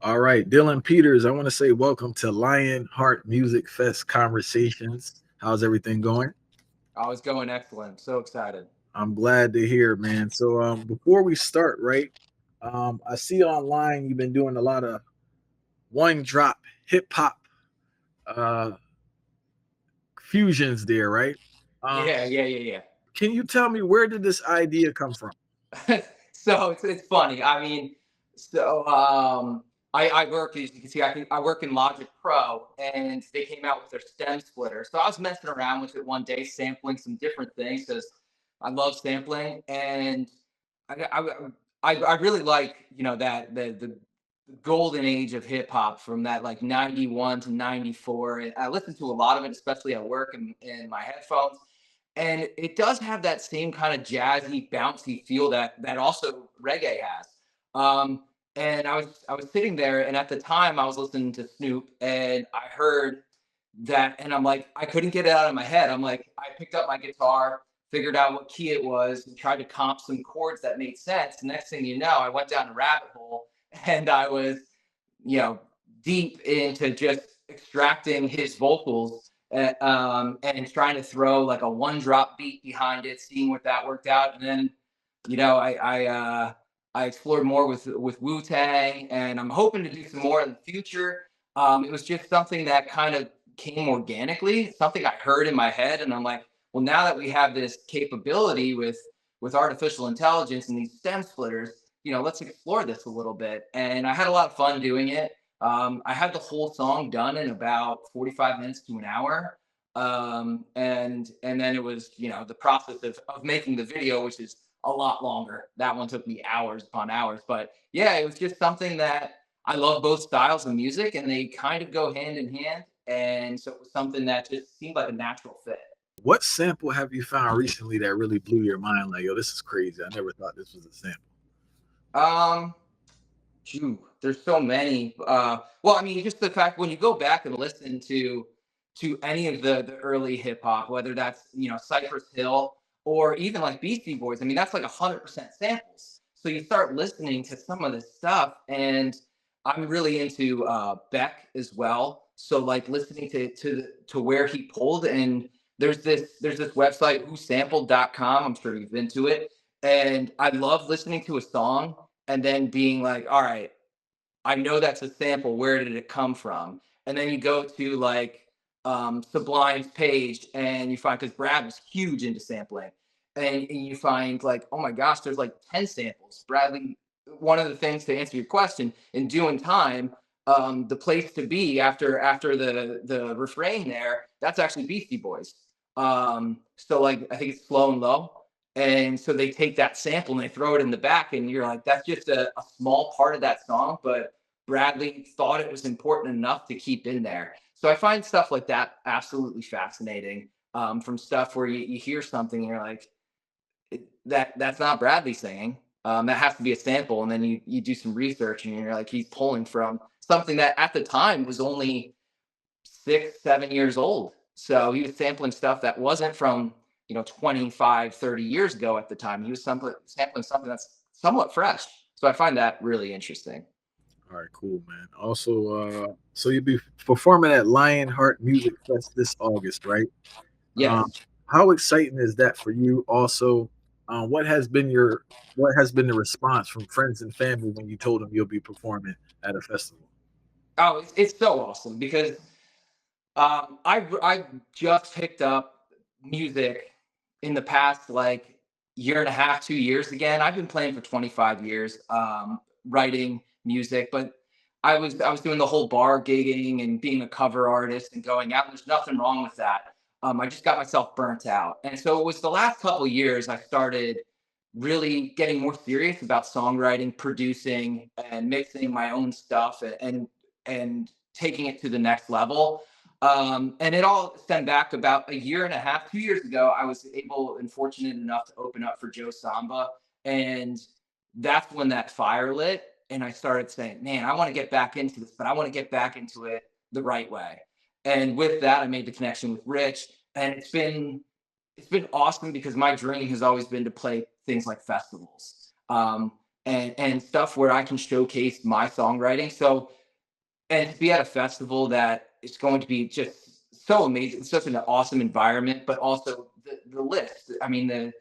All right, Dylan Peters, I want to say welcome to Lionheart Music Fest Conversations. How's everything going? I was going excellent. So excited. I'm glad to hear, man. So, before we start, right, I see online you've been doing a lot of one drop hip hop uh, fusions there, right? Um, Yeah. can you tell me where did this idea come from? So it's funny. I work, as you can see, I work in Logic Pro, and they came out with their stem splitter. So I was messing around with it one day, sampling some different things because I love sampling, and I I, I really like that the golden age of hip hop from that like 91 to 94. And I listen to a lot of it, especially at work and in my headphones. And it does have that same kind of jazzy, bouncy feel that also reggae has. Um, and I was sitting there, and at the time I was listening to Snoop, and I heard that, and I'm like, I couldn't get it out of my head. I'm like, I picked up my guitar, figured out what key it was, and tried to comp some chords that made sense. The next thing you know, I went down a rabbit hole, and I was, you know, deep into just extracting his vocals and trying to throw like a one drop beat behind it, seeing what that worked out, and then I explored more with Wu Tang, and I'm hoping to do some more in the future. It was just something that kind of came organically, something I heard in my head, and I'm like, well, now that we have this capability with artificial intelligence and these stem splitters, let's explore this a little bit. And I had a lot of fun doing it. I had the whole song done in about 45 minutes to an hour. And then it was, the process of making the video, which is a lot longer. That one took me hours upon hours. But yeah, it was just something that I love both styles of music, and they kind of go hand in hand. And so it was something that just seemed like a natural fit. What sample have you found recently that really blew your mind? Like, yo, this is crazy. I never thought this was a sample. Um, there's so many. Well, I mean, just the fact when you go back and listen to any of the early hip hop, whether that's Cypress Hill or even like Beastie Boys. I mean, that's like 100% samples. So you start listening to some of this stuff, and I'm really into Beck as well. So like listening to where he pulled, and there's this website whosampled.com. I'm sure you've been to it, and I love listening to a song and then being like, all right, I know that's a sample. Where did it come from? And then you go to like Sublime's page, and you find, because Brad was huge into sampling, and you find like, oh my gosh, there's like 10 samples. Bradley, one of the things, to answer your question, in doing time, the place to be after the refrain there, that's actually Beastie Boys. So like I think it's Slow and Low. And so they take that sample and they throw it in the back, and you're like, that's just a small part of that song, but Bradley thought it was important enough to keep in there. So I find stuff like that absolutely fascinating. From stuff where you hear something and you're like, that's not Bradley singing. That has to be a sample, and then you do some research and you're like, he's pulling from something that at the time was only 6, 7 years old. So he was sampling stuff that wasn't from 25, 30 years ago at the time. He was sampling something that's somewhat fresh. So I find that really interesting. All right, cool, man. Also, so you'll be performing at Lionheart Music Fest this August, right? Um, Yes. how exciting is that for you? Also, what has been the response from friends and family when you told them you'll be performing at a festival? Oh, it's so awesome because I just picked up music in the past like year and a half, 2 years again. I've been playing for 25 years, writing music, but I was doing the whole bar gigging and being a cover artist and going out. There's nothing wrong with that. I just got myself burnt out, and so it was the last couple of years I started really getting more serious about songwriting, producing, and mixing my own stuff, and taking it to the next level. And it all stemmed back about a year and a half, 2 years ago. I was able and fortunate enough to open up for Joe Samba. And that's when that fire lit. And I started saying, man, I want to get back into this, but I want to get back into it the right way. And with that, I made the connection with Rich. And it's been awesome because my dream has always been to play things like festivals. and stuff where I can showcase my songwriting. So, and to be at a festival that is going to be just so amazing. It's such an awesome environment, but also the list. I mean,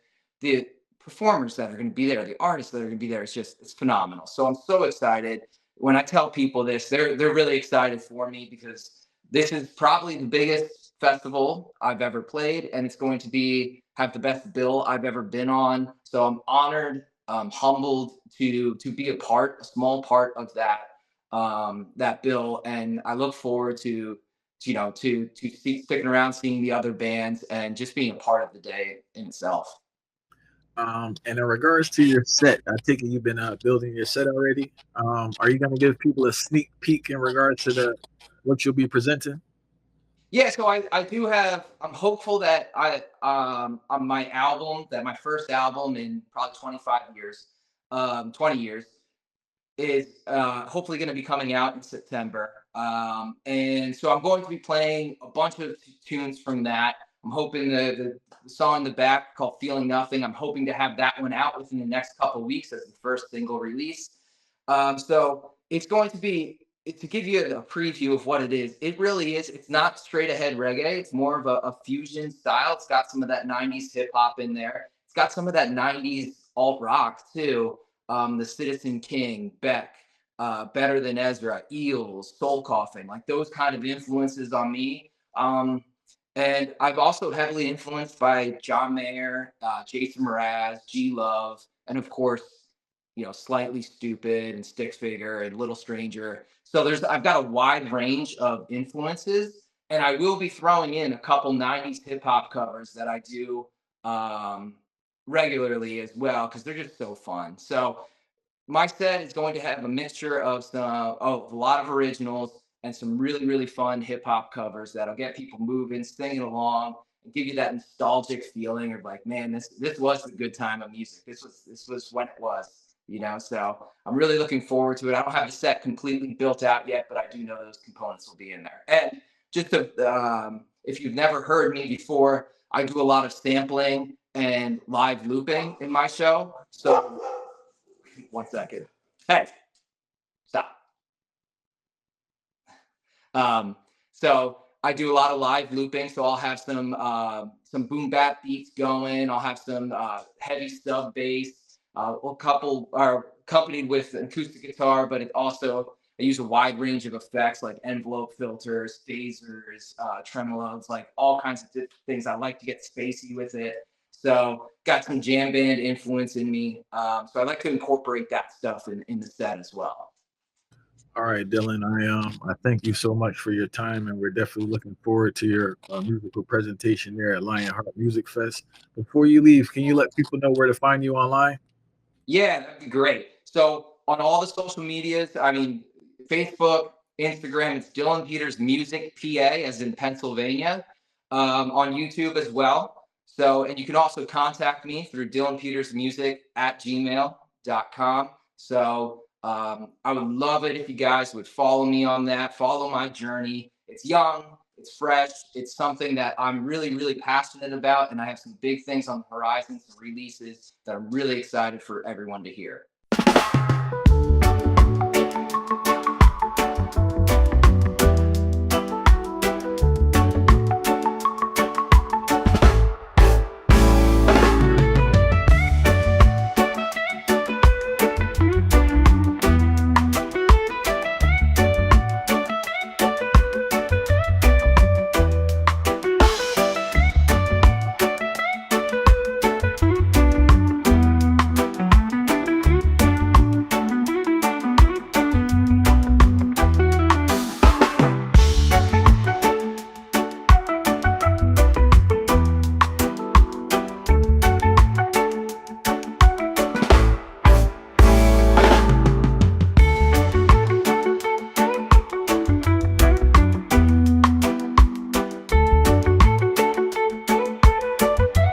the performers that are going to be there, the artists that are going to be there, it's phenomenal. So I'm so excited. When I tell people this, they're really excited for me because this is probably the biggest festival I've ever played, and it's going to be have the best bill I've ever been on. So I'm honored, humbled to be a small part of that bill, and I look forward to sticking around, seeing the other bands, and just being a part of the day in itself. And in regards to your set, I take it you've been building your set already. Are you going to give people a sneak peek in regards to the what you'll be presenting? Yeah, so I do have. I'm hopeful that on my album, that my first album in probably 25 years, 20 years, is hopefully going to be coming out in September. And so I'm going to be playing a bunch of tunes from that. I'm hoping the song in the back called Feeling Nothing, I'm hoping to have that one out within the next couple of weeks as the first single release. So it's going to be, to give you a preview of what it is, it really is. It's not straight ahead reggae. It's more of a fusion style. It's got some of that 90s hip hop in there. It's got some of that 90s alt rock too. The Citizen King, Beck, Better Than Ezra, Eels, Soul Coughing, like those kind of influences on me. And I've also heavily influenced by John Mayer, Jason Mraz, G Love, and of course, Slightly Stupid and Stick Figure and Little Stranger. So I've got a wide range of influences, and I will be throwing in a couple 90s hip hop covers that I do um, regularly as well because they're just so fun. So my set is going to have a mixture of a lot of originals and some really really fun hip hop covers that'll get people moving, singing along, and give you that nostalgic feeling of like, man, this was a good time of music. This was when it was. So I'm really looking forward to it. I don't have the set completely built out yet, but I do know those components will be in there. And just if you've never heard me before, I do a lot of sampling and live looping in my show. So 1 second. Hey, stop. Um, so I do a lot of live looping. So I'll have some boom bap beats going. I'll have some heavy sub bass. A couple are accompanied with an acoustic guitar, but it also I use a wide range of effects like envelope filters, phasers, tremolos, like all kinds of things. I like to get spacey with it. So got some jam band influence in me. So I like to incorporate that stuff in the set as well. All right, Dylan. I thank you so much for your time, and we're definitely looking forward to your musical presentation there at Lionheart Music Fest. Before you leave, can you let people know where to find you online? Yeah, that'd be great. So on all the social medias, I mean, Facebook, Instagram, it's Dylan Peters Music PA, as in Pennsylvania, on YouTube as well. So, and you can also contact me through Dylan Peters Music at gmail.com. So I would love it if you guys would follow me on that, follow my journey. It's young, it's fresh, it's something that I'm really, really passionate about. And I have some big things on the horizon, some releases that I'm really excited for everyone to hear.